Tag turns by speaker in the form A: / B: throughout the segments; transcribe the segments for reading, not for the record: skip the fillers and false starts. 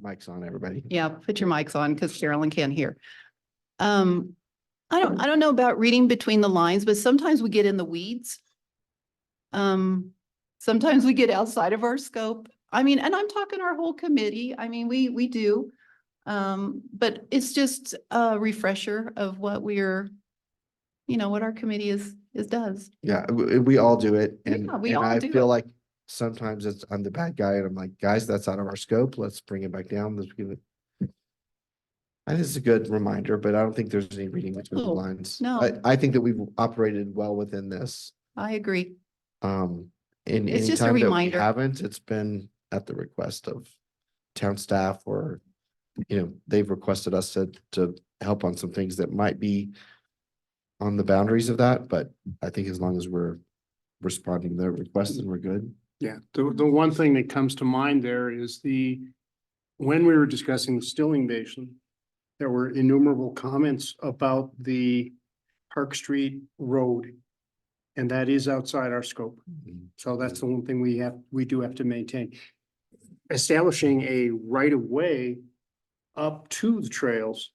A: Mic's on, everybody.
B: Yeah, put your mics on because Carolyn can't hear. I don't know about reading between the lines, but sometimes we get in the weeds. Sometimes we get outside of our scope. I mean, and I'm talking our whole committee. I mean, we do. But it's just a refresher of what what our committee does.
A: Yeah, we all do it. And,
B: Yeah, we
A: and
B: all
A: I
B: do
A: feel
B: it.
A: like sometimes I'm the bad guy and I'm like, guys, that's out of our scope. Let's bring it back down. Let's give it. I think it's a good reminder, but I don't think there's any reading between the
B: No,
A: lines.
B: no.
A: I think that we've operated well within this.
B: I agree.
A: And
B: It's just a
A: anytime that we
B: reminder.
A: haven't, it's been at the request of town staff or, they've requested us to help on some things that might be on the boundaries of that, but I think as long as we're responding to their requests and we're good.
C: Yeah, the one thing that comes to mind there is when we were discussing the Stilling Basin, there were innumerable comments about the Park Street Road. And that is outside our scope. So that's the one thing we do have to maintain. Establishing a right of way up to the trails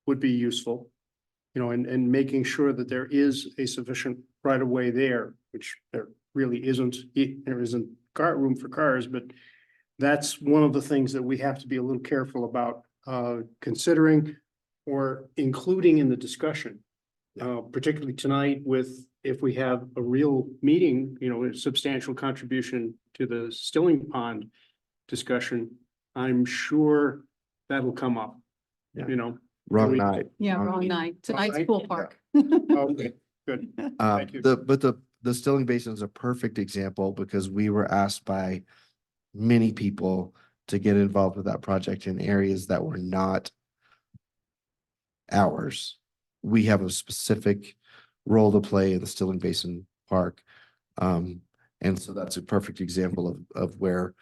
C: would be useful. And making sure that there is a sufficient right of way there, which there really isn't. There isn't room for cars, but that's one of the things that we have to be a little careful about considering or including in the discussion. Particularly tonight if we have a real meeting, a substantial contribution to the Stilling Pond discussion, I'm sure that'll come up,
A: Yeah. Wrong
C: We-
A: night.
B: Yeah, wrong night. Tonight's
C: night?
B: pool park.
C: Okay, good. Thank you.
A: The Stilling Basin is a perfect example because we were asked by many people to get involved with that project in areas that were not ours. We have a specific role to play in the Stilling Basin Park. And so that's a perfect example of where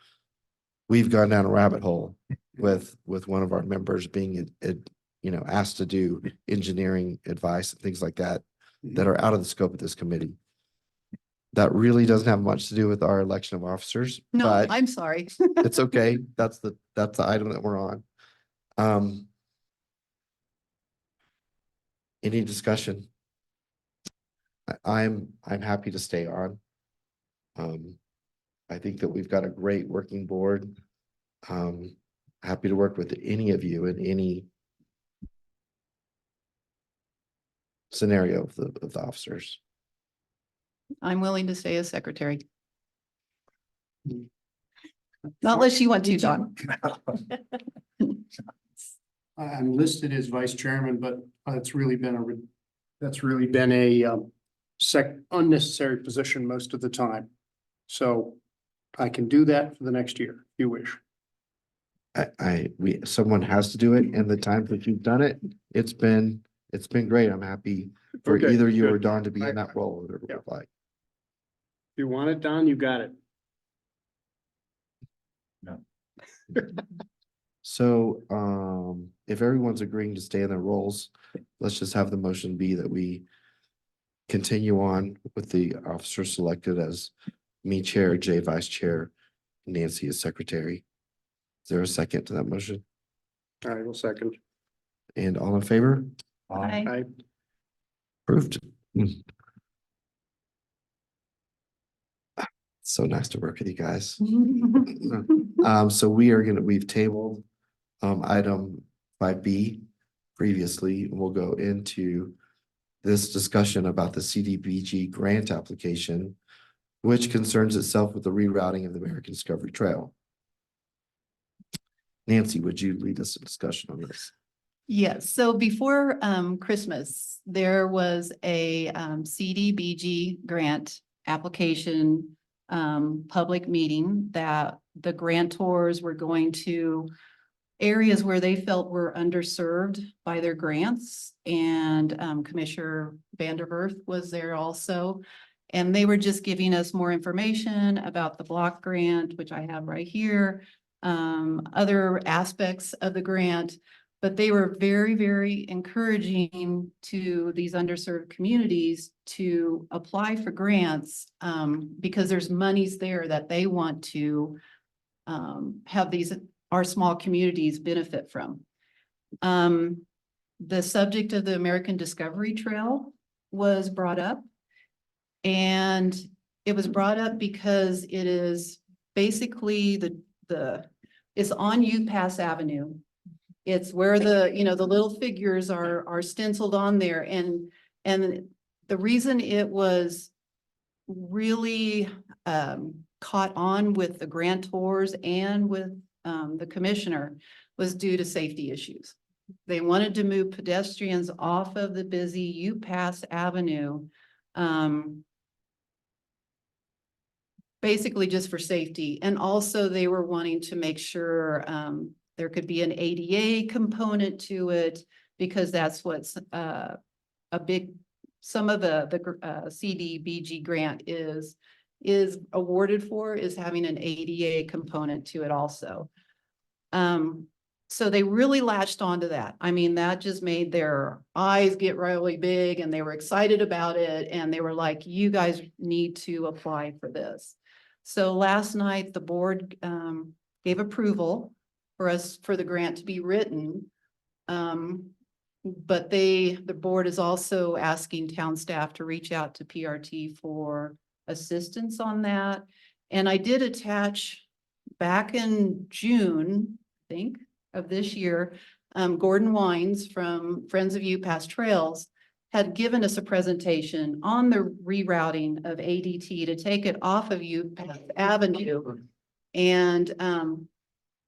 A: we've gone down a rabbit hole with one of our members being asked to do engineering advice and things like that are out of the scope of this committee. That really doesn't have much to do with our election of officers.
B: No,
A: but
B: I'm sorry.
A: it's okay. That's the item that we're on. Any discussion? I'm happy to stay on. I think that we've got a great working board. Happy to work with any of you in any scenario of the officers.
B: I'm willing to stay as secretary. Not unless you want to, Don.
C: I'm listed as vice chairman, but that's really been a unnecessary position most of the time. So I can do that for the next year if you wish.
A: Someone has to do it, and the times that you've done it, it's been great. I'm happy for
C: Okay,
A: either you or
C: good.
A: Don to be in that role, whatever it
C: Yeah.
A: look like.
C: If you want it, Don, you got it.
A: So, if everyone's agreeing to stay in their roles, let's just have the motion be that we continue on with the officers selected as me chair, Jay vice chair, Nancy as secretary. Is there a second to that motion?
C: I will second.
A: And all in favor?
B: Aye.
C: I
A: Approved. So nice to work with you guys. So we've tabled item 5B previously. We'll go into this discussion about the CDBG grant application, which concerns itself with the rerouting of the American Discovery Trail. Nancy, would you lead us in discussion on this?
B: Yes, so before Christmas, there was a CDBG grant application public meeting that the grantors were going to areas where they felt were underserved by their grants, and Commissioner Vanderwerf was there also. And they were just giving us more information about the block grant, which I have right here, other aspects of the grant. But they were very, very encouraging to these underserved communities to apply for grants because there's monies there that they want to have these our small communities benefit from. The subject of the American Discovery Trail was brought up. And it was brought up because it is basically it's on UPass Avenue. It's where the little figures are stenciled on there, and the reason it was really caught on with the grantors and with the commissioner was due to safety issues. They wanted to move pedestrians off of the busy UPass Avenue, basically just for safety. And also they were wanting to make sure there could be an ADA component to it, because that's what's a big, some of the CDBG grant is awarded for, is having an ADA component to it also. So they really latched onto that. I mean, that just made their eyes get really big, and they were excited about it. And they were like, you guys need to apply for this. So last night, the board gave approval for us for the grant to be written. But the board is also asking town staff to reach out to PRT for assistance on that. And I did attach back in June, I think, of this year, Gordon Wines from Friends of UPass Trails had given us a presentation on the rerouting of ADT to take it off of UPass Avenue. And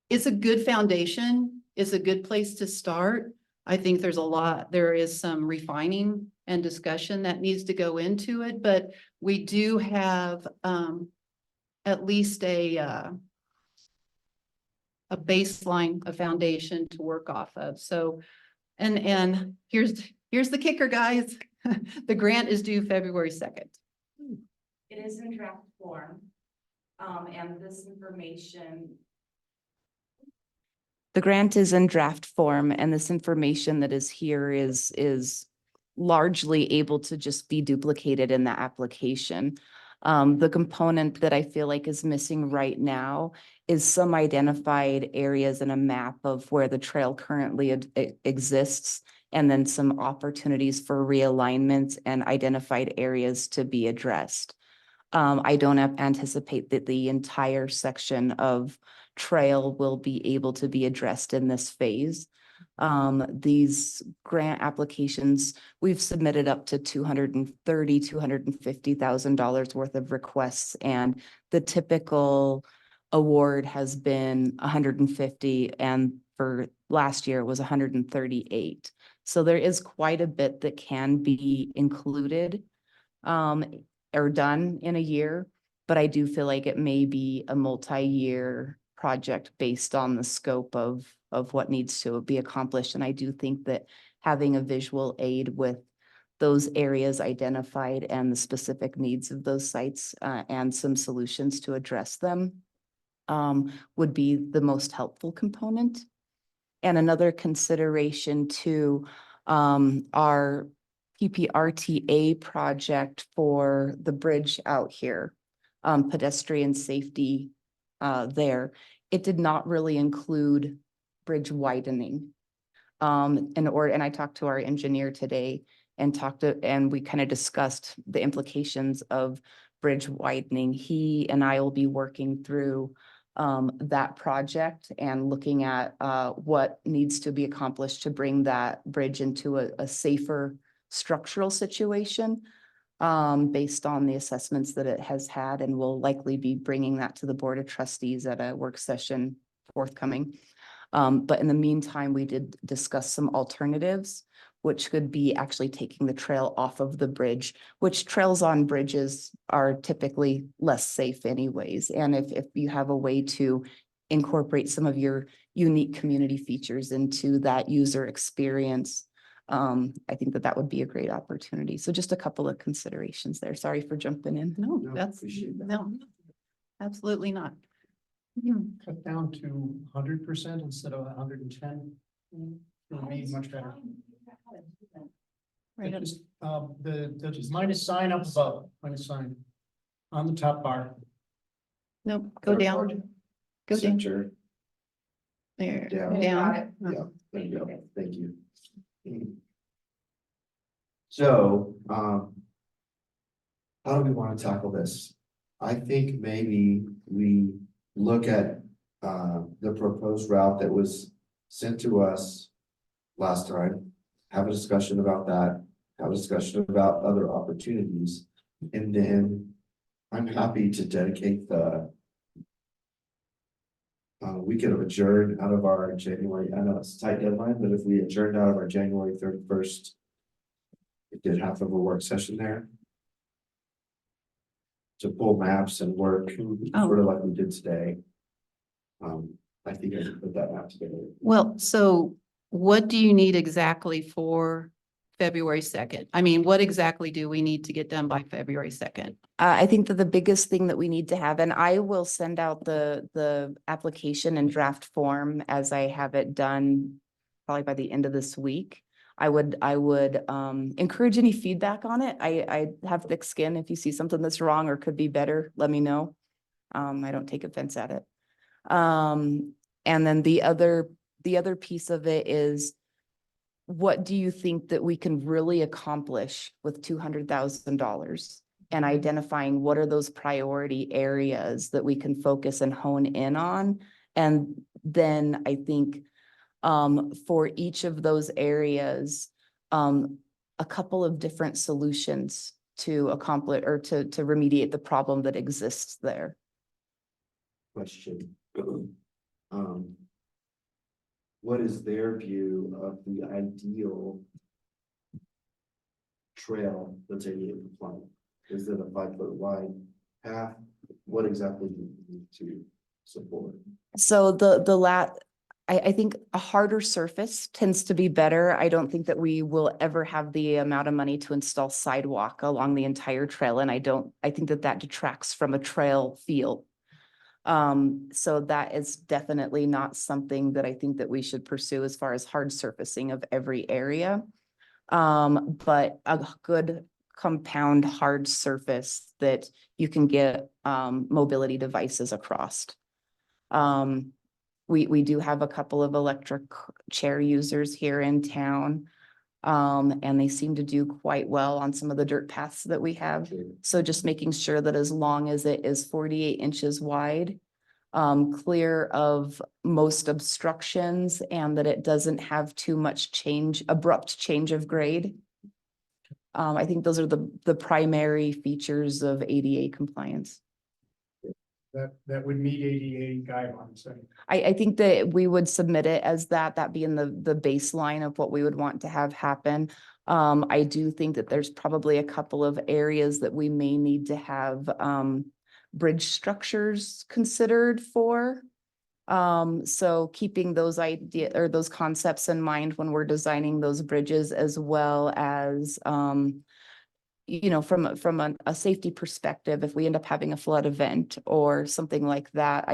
B: it's a good foundation. It's a good place to start. I think there is some refining and discussion that needs to go into it, but we do have at least a baseline, a foundation to work off of. So, and here's the kicker, guys. The grant is due February 2nd.
D: It is in draft form. And this information. The grant is in draft form, and this information that is here is largely able to just be duplicated in the application. The component that I feel like is missing right now is some identified areas in a map of where the trail currently exists, and then some opportunities for realignments and identified areas to be addressed. I don't anticipate that the entire section of trail will be able to be addressed in this phase. These grant applications, we've submitted up to $250,000 worth of requests, and the typical award has been 150, and for last year it was 138. So there is quite a bit that can be included or done in a year, but I do feel like it may be a multi-year project based on the scope of what needs to be accomplished. And I do think that having a visual aid with those areas identified and the specific needs of those sites and some solutions to address them would be the most helpful component. And another consideration to our PPRTA project for the bridge out here, pedestrian safety there. It did not really include bridge widening. And I talked to our engineer today and we kind of discussed the implications of bridge widening. He and I will be working through that project and looking at what needs to be accomplished to bring that bridge into a safer structural situation based on the assessments that it has had, and we'll likely be bringing that to the Board of Trustees at a work session forthcoming. But in the meantime, we did discuss some alternatives, which could be actually taking the trail off of the bridge, which trails on bridges are typically less safe anyways. And if you have a way to incorporate some of your unique community features into that user experience, I think that would be a great opportunity. So just a couple of considerations there. Sorry for jumping in.
B: No,
C: No,
B: that's,
C: appreciate that.
B: no, absolutely not.
E: Cut down to 100% instead of 110. Would be much better.
B: Right.
E: Just, the minus sign up above, minus sign on the top bar.
B: No, go down. Go down. There,
A: Down.
B: down.
A: Yeah, there you go. Thank you. So, how do we want to tackle this? I think maybe we look at, the proposed route that was sent to us last time, have a discussion about that, have a discussion about other opportunities, and then I'm happy to dedicate the we could have adjourned out of our January, I know it's a tight deadline, but if we adjourned out of our January 31st, we did half of a work session there to pull maps and work, sort of like we did today. I think I can put that map together.
B: Well, so what do you need exactly for February 2nd? I mean, what exactly do we need to get done by February 2nd?
D: I think that the biggest thing that we need to have, and I will send out the application and draft form as I have it done probably by the end of this week. I would encourage any feedback on it. I have thick skin. If you see something that's wrong or could be better, let me know. I don't take offense at it. And then the other piece of it is, what do you think that we can really accomplish with $200,000? And identifying what are those priority areas that we can focus and hone in on. And then I think for each of those areas, a couple of different solutions to accomplish or to remediate the problem that exists there.
A: Question. What is their view of the ideal trail that's ADA compliant? Is it a 5-foot wide path? What exactly do you need to support?
D: So I think a harder surface tends to be better. I don't think that we will ever have the amount of money to install sidewalk along the entire trail. And I think that detracts from a trail feel. So that is definitely not something that I think that we should pursue as far as hard surfacing of every area. But a good compound hard surface that you can get mobility devices across. We do have a couple of electric chair users here in town. And they seem to do quite well on some of the dirt paths that we have. So just making sure that as long as it is 48 inches wide, clear of most obstructions, and that it doesn't have too much abrupt change of grade. I think those are the primary features of ADA compliance.
E: That would meet ADA guidelines.
D: I think that we would submit it as that being the baseline of what we would want to have happen. I do think that there's probably a couple of areas that we may need to have bridge structures considered for. So keeping those those concepts in mind when we're designing those bridges, as well as from a safety perspective, if we end up having a flood event or something like that,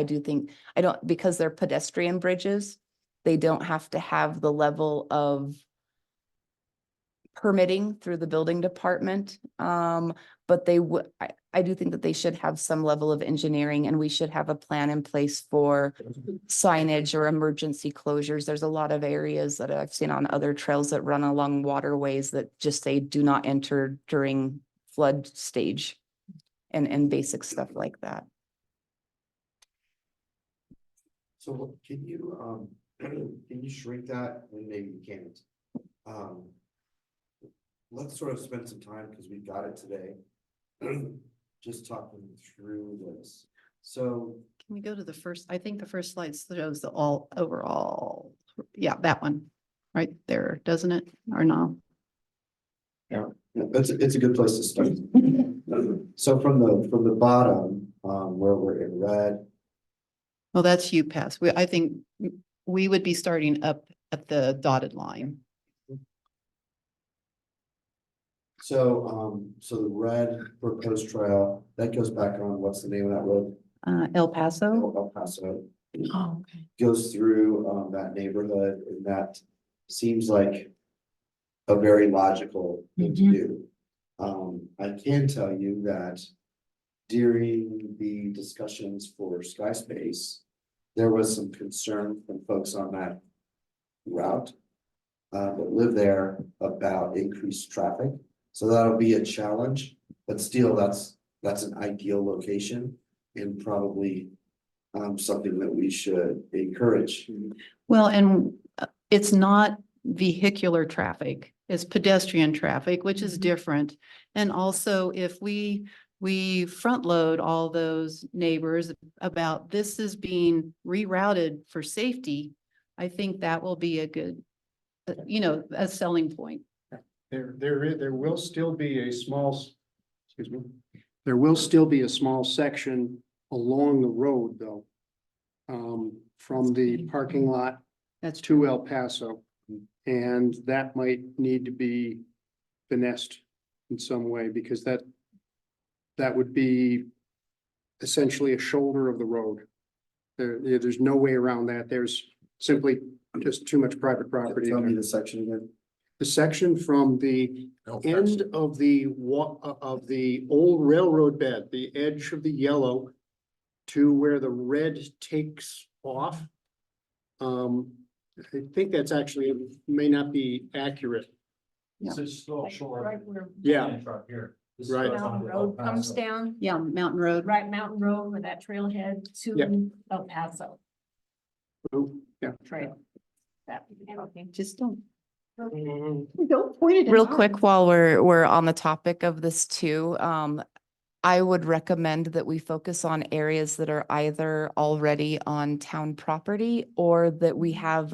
D: because they're pedestrian bridges, they don't have to have the level of permitting through the building department. But I do think that they should have some level of engineering, and we should have a plan in place for signage or emergency closures. There's a lot of areas that I've seen on other trails that run along waterways that just say do not enter during flood stage and basic stuff like that.
A: So can you shrink that? And maybe you can't. Let's sort of spend some time, because we got it today, just talking through this. So
B: Can we go to the first, I think the first slide shows the overall, yeah, that one right there, doesn't it? Or no?
A: yeah, it's a good place to start. So from the bottom, where we're in red.
B: Well, that's UPass. I think we would be starting up at the dotted line.
A: So, so the red proposed trail, that goes back on, what's the name of that road?
B: El Paso.
A: El Paso.
B: Oh, okay.
A: Goes through, that neighborhood, and that seems like a very logical thing to do. I can tell you that during the discussions for Sky Space, there was some concern from folks on that route that live there about increased traffic. So that'll be a challenge, but still, that's an ideal location and probably something that we should encourage.
B: Well, and it's not vehicular traffic, it's pedestrian traffic, which is different. And also if we front load all those neighbors about this is being rerouted for safety, I think that will be a good, a selling point.
C: There will still be a small, excuse me, there will still be a small section along the road though. From the parking lot
B: That's true.
C: to El Paso. And that might need to be finessed in some way because that would be essentially a shoulder of the road. There's no way around that. There's simply just too much private property.
A: Tell me
C: there.
A: the section again.
C: The section from the end of the old railroad bed, the edge of the yellow to where the red takes off. I think that's actually, may not be accurate.
E: This is still short.
F: Right where.
C: Yeah.
E: Truck here. This
C: Right.
E: goes on
F: Mountain
E: to
F: Road
E: El
F: comes
E: Paso.
F: down,
B: Yeah, Mountain Road.
F: right Mountain Road with that trailhead
C: Yeah.
F: to El Paso
C: Yeah.
F: Trail. That, okay.
B: Just don't
C: Mhm.
B: point it.
D: Real quick, while we're on the topic of this too, I would recommend that we focus on areas that are either already on town property or that we have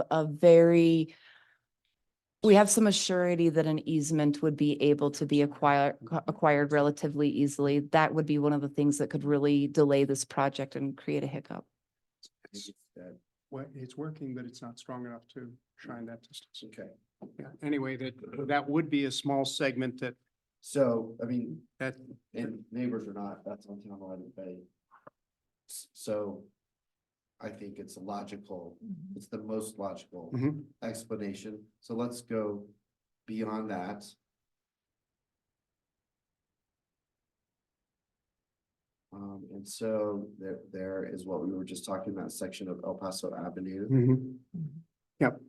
D: some assurity that an easement would be able to be acquired relatively easily. That would be one of the things that could really delay this project and create a hiccup.
C: Well, it's working, but it's not strong enough to shine that distance.
A: Okay,
C: Yeah. Anyway, that would be a small segment
A: so, I mean,
C: that,
A: and neighbors are not, that's on town line and bay. So I think it's logical, it's the most logical
C: Mhm.
A: explanation. So let's go beyond that. And so there is what we were just talking about, section of El Paso Avenue.
C: Mhm. Yep.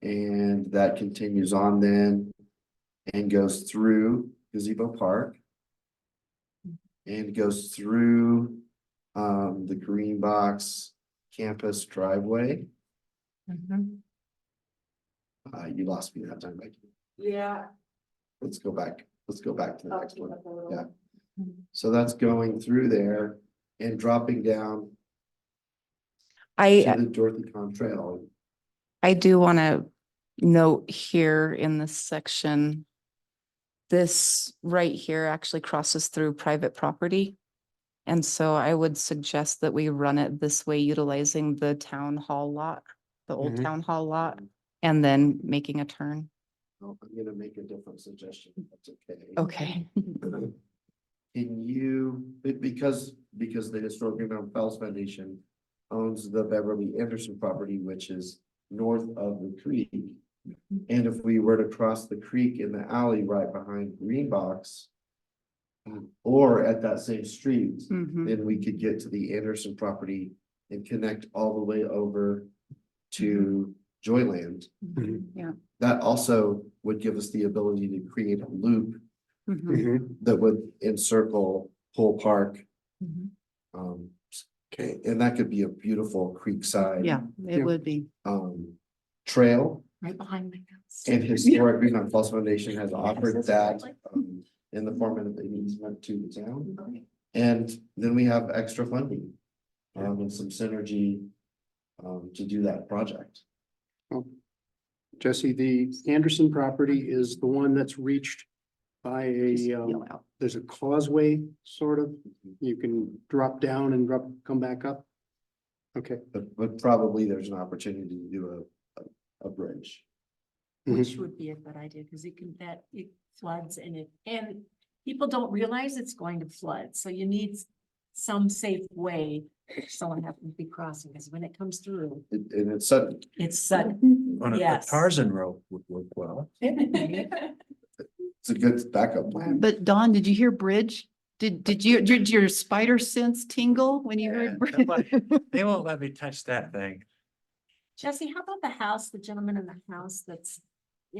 A: And that continues on then and goes through Gazebo Park. And goes through the Green Box campus driveway. You lost me that time, Mike.
F: Yeah.
A: Let's go back to the next one. Yeah. So that's going through there and dropping down to the Dorothy Con Trail.
D: I do want to note here in this section, this right here actually crosses through private property. And so I would suggest that we run it this way, utilizing the town hall lot, the old
C: Mhm.
D: town hall lot, and then making a turn.
A: Oh, I'm gonna make a different suggestion. That's okay.
D: Okay.
A: Can you, because the Historic Greenbelt Fells Foundation owns the Beverly Anderson property, which is north of the creek. And if we were to cross the creek in the alley right behind Green Box, or at that same street,
B: Mhm.
A: then we could get to the Anderson property and connect all the way over to Joyland.
C: Mhm.
B: Yeah.
A: That also would give us the ability to create a loop
B: Mhm.
C: Mhm.
A: that would encircle Hull Park.
B: Mhm.
A: Okay, and that could be a beautiful creekside.
B: Yeah, it
C: Yeah.
B: would be.
A: Trail,
F: Right behind my house.
A: and Historic Greenbelt Falls Foundation has offered that in the form of an easement to the town. And then we have extra funding and some synergy to do that project.
C: Jesse, the Anderson property is the one that's reached by there's a causeway, sort of. You can drop down and come back up. Okay.
A: But probably there's an opportunity to do a bridge.
F: Which would be a good idea, because it floods and people don't realize it's going to flood, so you need some safe way. Someone happens to be crossing, because when it comes through,
A: And it's sudden,
F: it's sudden.
E: On a
F: Yes.
E: Tarzan rope would work well.
A: it's a good backup plan.
B: But Dawn, did you hear bridge? Did your spider sense tingle when you heard?
G: They won't let me touch that thing.
F: Jesse, how about the house, the gentleman in the house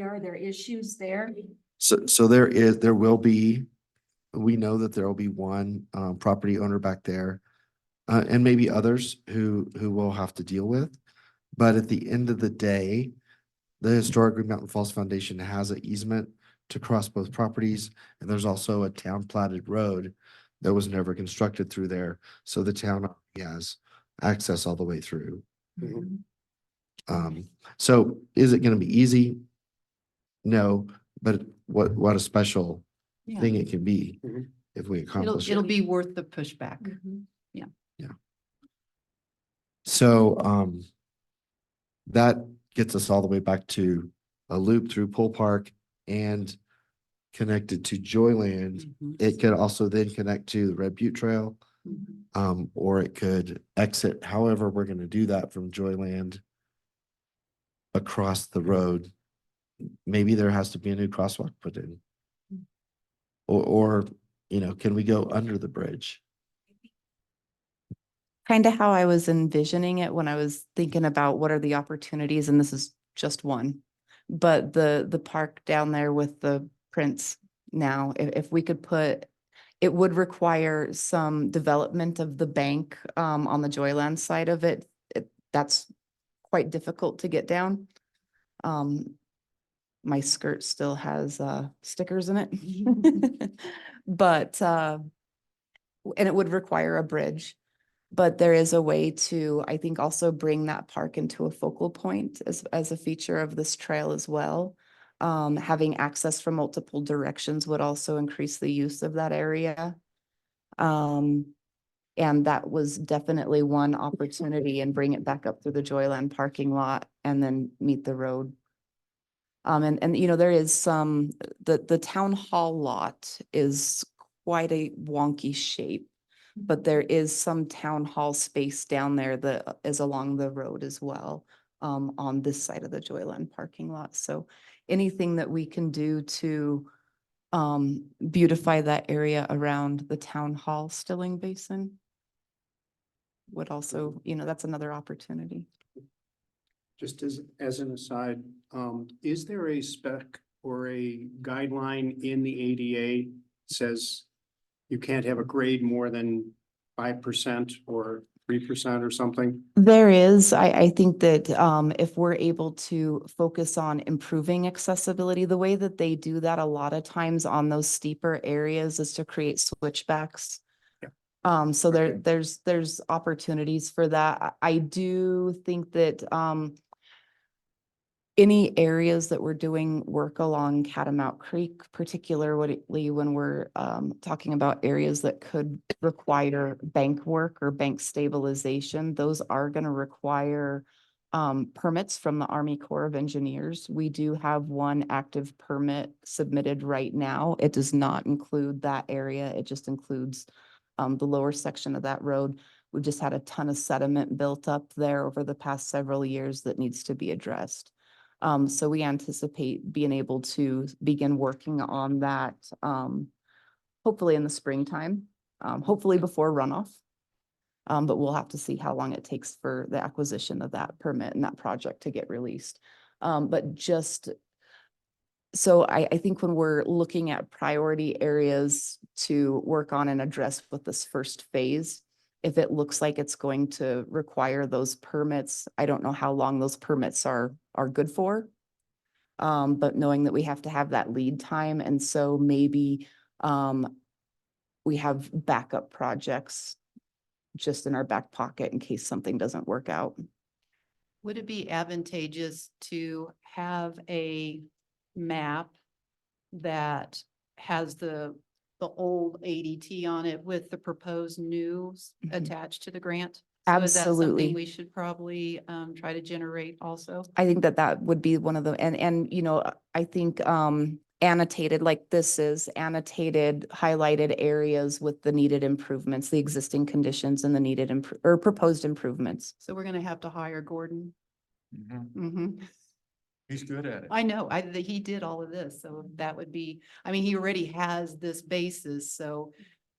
F: are there issues there?
A: So there will be, we know that there will be one property owner back there. And maybe others who will have to deal with. But at the end of the day, the Historic Green Mountain Falls Foundation has an easement to cross both properties. And there's also a town platted road that was never constructed through there. So the town has access all the way through. So is it gonna be easy? No, but what a special
B: Yeah.
A: thing it can be
C: Mhm.
A: if we
B: It'll,
A: accomplish
B: it'll
A: it.
B: be worth the pushback.
A: So, that gets us all the way back to a loop through Pool Park and connected to Joyland.
B: Mhm.
A: It could also then connect to the Red Butte Trail,
B: Mhm.
A: or it could exit, however we're gonna do that from Joyland across the road. Maybe there has to be a new crosswalk put in. Or, can we go under the bridge?
D: Kind of how I was envisioning it when I was thinking about what are the opportunities, and this is just one. But the park down there with the prints now, if we could put, it would require some development of the bank on the Joyland side of it. That's quite difficult to get down. My skirt still has stickers in it. But and it would require a bridge. But there is a way to, I think, also bring that park into a focal point as a feature of this trail as well. Having access from multiple directions would also increase the use of that area. And that was definitely one opportunity, and bring it back up through the Joyland parking lot and then meet the road. And there is the town hall lot is quite a wonky shape. But there is some town hall space down there that is along the road as well, on this side of the Joyland parking lot. So anything that we can do to beautify that area around the town hall stilling basin would also, that's another opportunity.
C: Just as an aside, is there a spec or a guideline in the ADA that says you can't have a grade more than 5% or 3% or something?
D: There is, I think that if we're able to focus on improving accessibility, the way that they do that a lot of times on those steeper areas is to create switchbacks. So
C: Okay.
D: there's opportunities for that. I do think that any areas that we're doing work along Catamount Creek, particularly when we're talking about areas that could require bank work or bank stabilization, those are going to require permits from the Army Corps of Engineers. We do have one active permit submitted right now. It does not include that area. It just includes the lower section of that road. We've just had a ton of sediment built up there over the past several years that needs to be addressed. So we anticipate being able to begin working on that, hopefully in the springtime, hopefully before runoff. But we'll have to see how long it takes for the acquisition of that permit and that project to get released. But just, so I think when we're looking at priority areas to work on and address with this first phase, if it looks like it's going to require those permits, I don't know how long those permits are good for. But knowing that we have to have that lead time, and so maybe we have backup projects just in our back pocket in case something doesn't work out.
B: Would it be advantageous to have a map that has the old ADT on it with the proposed new
D: Mhm.
B: attached to the grant? So is that
D: Absolutely.
B: something we should probably try to generate also?
D: I think that would be one of the, and I think annotated, like this is annotated, highlighted areas with the needed improvements, the existing conditions and the needed or proposed improvements.
B: So we're gonna have to hire Gordon.
G: Mhm.
B: Mm-hmm.
G: He's good at it.
B: I know, he did all of this, so that would be, I mean, he already has this basis, so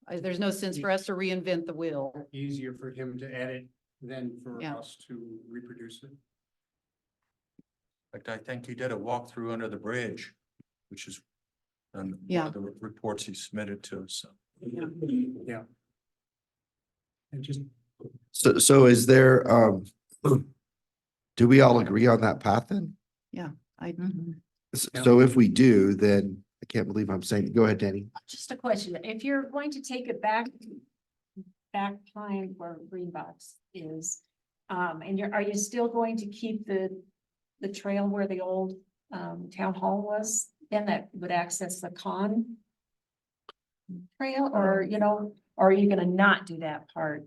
B: There's no sense for us to reinvent the wheel.
C: Easier for him to edit than for
B: Yeah.
C: us to reproduce it.
G: In fact, I think he did a walkthrough under the bridge, which is one
B: Yeah.
G: of the reports he submitted to us. So.
C: Yeah. And just,
A: So is there, do we all agree on that path then?
B: I,
A: So if we do, then I can't believe I'm saying, go ahead, Danny.
F: Just a question, if you're going to take it back behind where Green Box is, and are you still going to keep the trail where the old, town hall was? Then that would access the con trail, or, or are you gonna not do that part?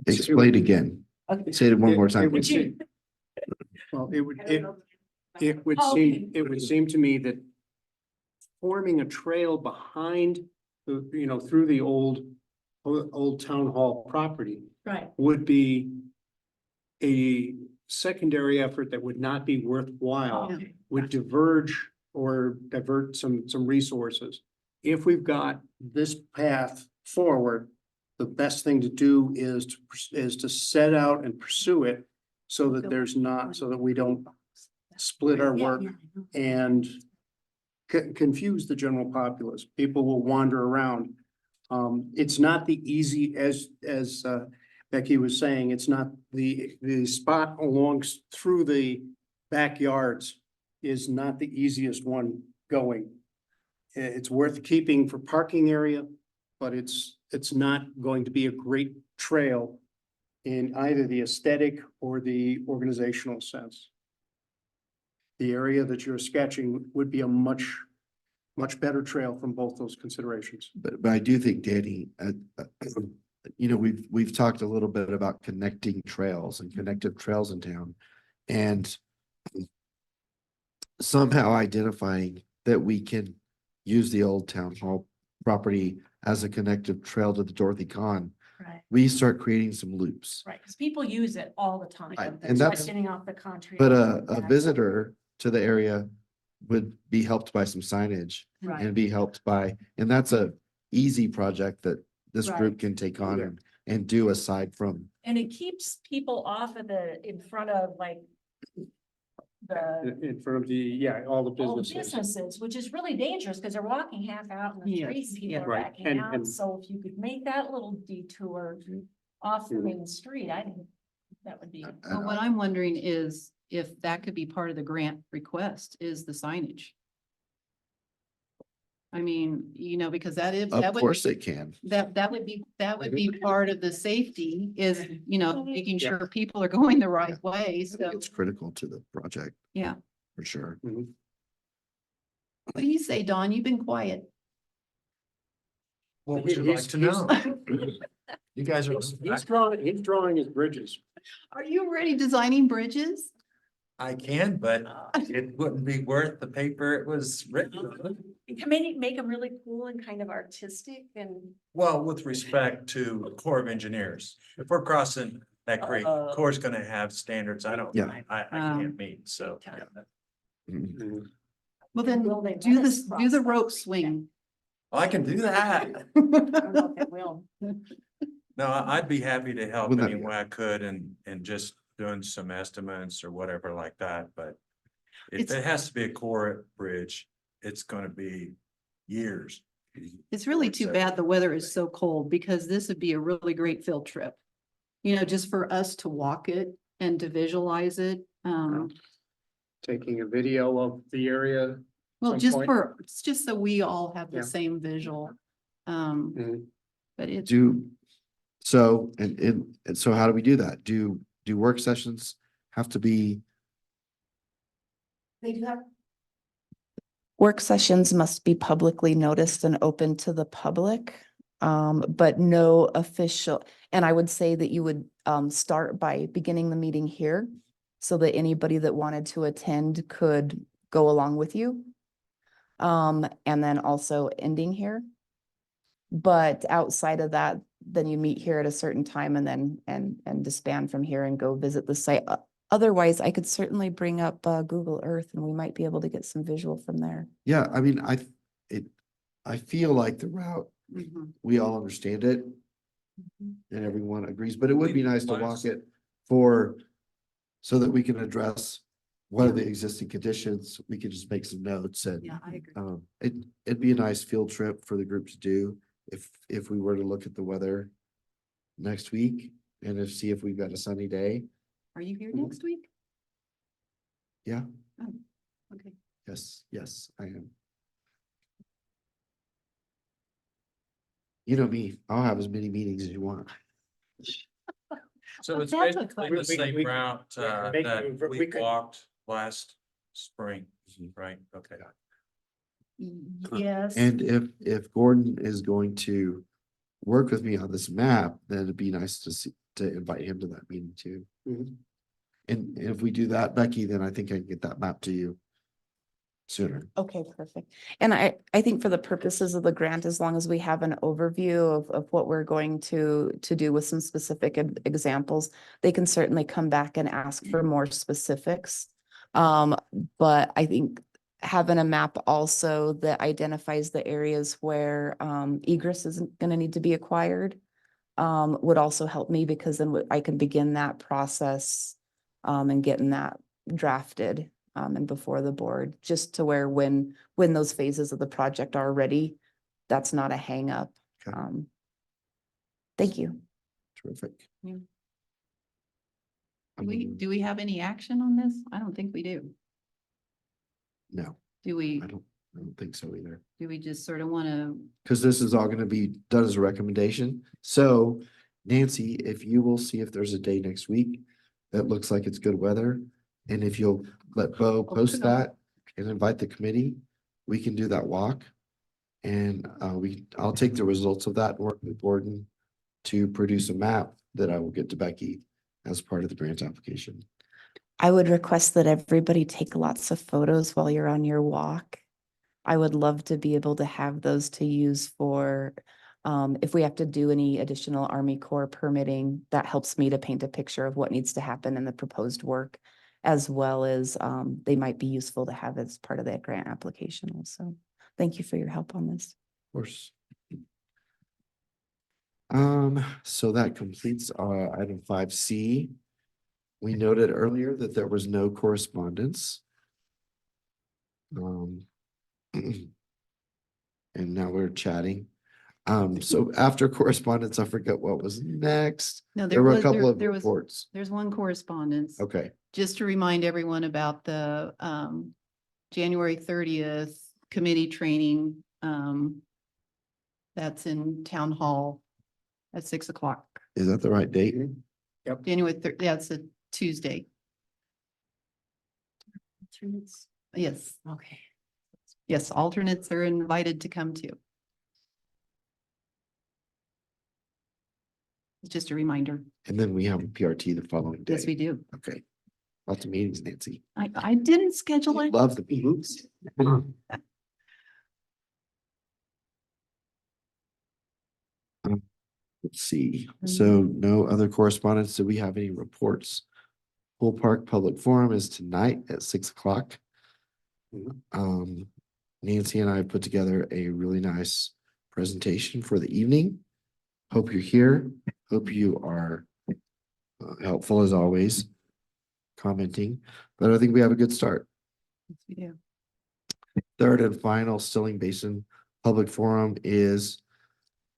A: Explain again.
F: Okay.
A: Say it one more
C: It
A: time.
C: would
F: Would you-
C: seem, well, it would,
F: I don't know.
C: it would
F: Oh,
C: seem,
F: okay.
C: it would seem to me that forming a trail behind through the old town hall property
F: Right,
C: would be a secondary effort that would not be worthwhile,
F: okay,
C: would diverge or divert some resources. If we've got this path forward, the best thing to do is to set out and pursue it so that there's not, so that we don't split our
F: Yeah,
C: work
F: yeah, I know.
C: and confuse the general populace. People will wander around. It's not the easy, as Becky was saying, it's not the spot through the backyards is not the easiest one going. It's worth keeping for parking area, but it's not going to be a great trail in either the aesthetic or the organizational sense. The area that you're sketching would be a much better trail from both those considerations.
A: But I do think, Danny, we've talked a little bit about connecting trails and connective trails in town. And somehow identifying that we can use the old town hall property as a connective trail to the Dorothy Kahn,
F: Right,
A: we start creating some loops.
F: right, because people use it all the time.
A: Right, and
F: That's
A: that's-
F: getting off the country.
A: But a visitor to the area would be helped by some signage
F: Right,
A: and be helped by, and that's a easy project that this
F: Right.
A: group can take on and do aside from.
F: and it keeps people off of in front of like
C: In front of all the
F: all the
C: businesses.
F: businesses, which is really dangerous because they're walking half out in the
B: Yes,
F: street, and people
B: yeah.
F: are
C: Right,
F: backing
C: and-
F: out.
C: and-
F: So if you could make that little detour off the
C: Mhm.
F: main street, I think that would be.
B: but what I'm wondering is if that could be part of the grant request is the signage. I mean, because that
A: Of
B: would,
A: course it can.
B: that would be part of the safety is, making
C: Yeah.
B: sure people are going the right way. So,
A: It's critical to the project.
B: Yeah.
A: For sure.
B: what do you say, Dawn? You've been quiet.
G: What would you like to know? You guys are.
C: He's drawing his bridges.
B: Are you already designing bridges?
G: I can, but it wouldn't be worth the paper it was written on.
F: Can make them really cool and kind of artistic and.
G: Well, with respect to the Corps of Engineers, if we're crossing that creek, Corps is gonna have standards
A: Yeah.
G: I can't meet, so.
A: Mhm.
B: Well, then
F: Will they
B: do
F: let us
B: this, do
F: cross
B: the
F: that
B: rope
F: creek?
B: swing.
G: I can do that.
F: I don't know if they will.
G: No, I'd be happy to help
A: Wouldn't that
G: any
A: be-
G: way I could and just doing some estimates or whatever like that, but if
B: It's-
G: it has to be a core bridge, it's gonna be years.
B: It's really too bad the weather is so cold because this would be a really great field trip. Just for us to walk it and to visualize it.
C: Taking a video of the area.
B: Well,
C: some
B: just
C: point.
B: it's just so we all have the
C: Yeah.
B: same visual. But it's,
A: So, and so how do we do that? Do work sessions have to be,
F: They do have.
D: Work sessions must be publicly noticed and open to the public, but no official, and I would say that you would start by beginning the meeting here so that anybody that wanted to attend could go along with you. And then also ending here. But outside of that, then you meet here at a certain time and then and disband from here and go visit the site. Otherwise, I could certainly bring up Google Earth and we might be able to get some visual from there.
A: yeah, I mean, I feel like the route,
B: Mhm.
A: we all understand it
B: Mhm.
A: and everyone agrees, but it would be nice to walk it for, so that we can address what are the existing conditions. We can just make some notes and
B: Yeah, I agree.
A: it'd be a nice field trip for the group to do if we were to look at the weather next week and see if we've got a sunny day.
B: Are you here next week?
A: Yeah,
B: Oh, okay.
A: yes, I am. You know me, I'll have as many meetings as you want.
G: So it's
B: That's a
G: basically
C: We-
G: the same
C: we-
G: route
C: we-
G: that
C: we
G: we
C: could-
G: walked last spring, right? Okay.
B: Yes.
A: And if Gordon is going to work with me on this map, then it'd be nice to see, to invite him to that meeting too.
C: Mhm.
A: And if we do that, Becky, then I think I can get that map to you sooner.
D: Okay, perfect. And I think for the purposes of the grant, as long as we have an overview of what we're going to do with some specific examples, they can certainly come back and ask for more specifics. But I think having a map also that identifies the areas where egress isn't gonna need to be acquired would also help me, because then I can begin that process and getting that drafted and before the board, just to where when those phases of the project are ready, that's not a hang up.
A: Okay.
D: Thank you.
A: Terrific.
B: Yeah.
A: Um,
B: Do we have any action on this? I don't think we do.
A: No,
B: Do we,
A: I don't think so either.
B: do we just sort of want to,
A: Because this is all gonna be done as a recommendation. So Nancy, if you will see if there's a day next week that looks like it's good weather, and if you'll let Bo
B: put
A: post
B: it on.
A: that and invite the committee, we can do that walk. And I'll take the results of that and work with Gordon to produce a map that I will get to Becky as part of the grant application.
D: I would request that everybody take lots of photos while you're on your walk. I would love to be able to have those to use for, if we have to do any additional Army Corps permitting, that helps me to paint a picture of what needs to happen in the proposed work, as well as, they might be useful to have as part of that grant application also. Thank you for your help on this.
A: Of course. So that completes item 5C. We noted earlier that there was no correspondence. And now we're chatting. So after correspondence, I forget what was next.
B: no,
A: There were a couple of
B: there was,
A: reports.
B: there's one correspondence.
A: Okay,
B: Just to remind everyone about the January 30th committee training. That's in Town Hall at 6 o'clock.
A: is that the right date?
B: January 3rd, yeah, it's a Tuesday. Yes,
F: Okay.
B: yes, alternates are invited to come too. It's just a reminder.
A: And then we have a PRT the following day.
B: Yes, we do.
A: Okay. Lots of meetings, Nancy.
B: I didn't schedule it.
A: Love the meetings. Let's see. So no other correspondence. Do we have any reports? Pool Park Public Forum is tonight at 6 o'clock. Nancy and I put together a really nice presentation for the evening. Hope you're here. Hope you are helpful as always, commenting, but I think we have a good start.
B: Yes, we do.
A: Third and final Stilling Basin Public Forum is,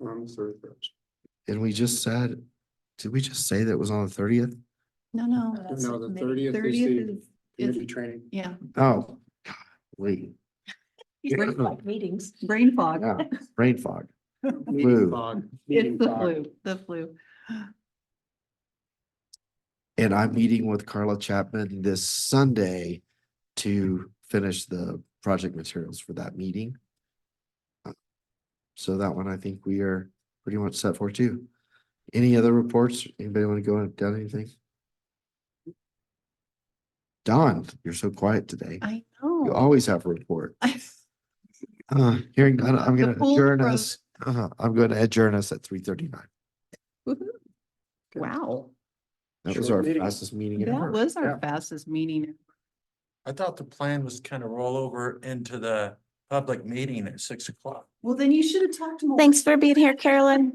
A: and we just said, did we just say that it was on the 30th?
B: No, no.
C: No, the 30th is
B: 30th
C: the
B: is,
C: community training.
B: yeah,
A: Oh, wait,
F: These are like meetings.
B: brain fog.
A: yeah, brain fog.
C: Meeting
A: Flu.
C: fog. Meeting
B: It's the
C: fog.
B: flu, the flu.
A: And I'm meeting with Carla Chapman this Sunday to finish the project materials for that meeting. So that one, I think we are pretty much set for too. Any other reports? Anybody want to go and down anything? Don, you're so quiet today.
B: I
A: You
B: know.
A: always have a report. Hearing none, I'm
B: The
A: gonna
B: pool
A: adjourn
B: froze.
A: us. I'm going to adjourn us at 3:39.
B: Woohoo. Wow,
A: That was
C: Short
A: our
C: meeting.
A: fastest meeting
B: that
A: ever.
B: was our
C: Yeah.
B: fastest meeting.
G: I thought the plan was kind of roll over into the public meeting at 6 o'clock.
B: Well, then you should have talked more.
D: Thanks for being here, Carolyn.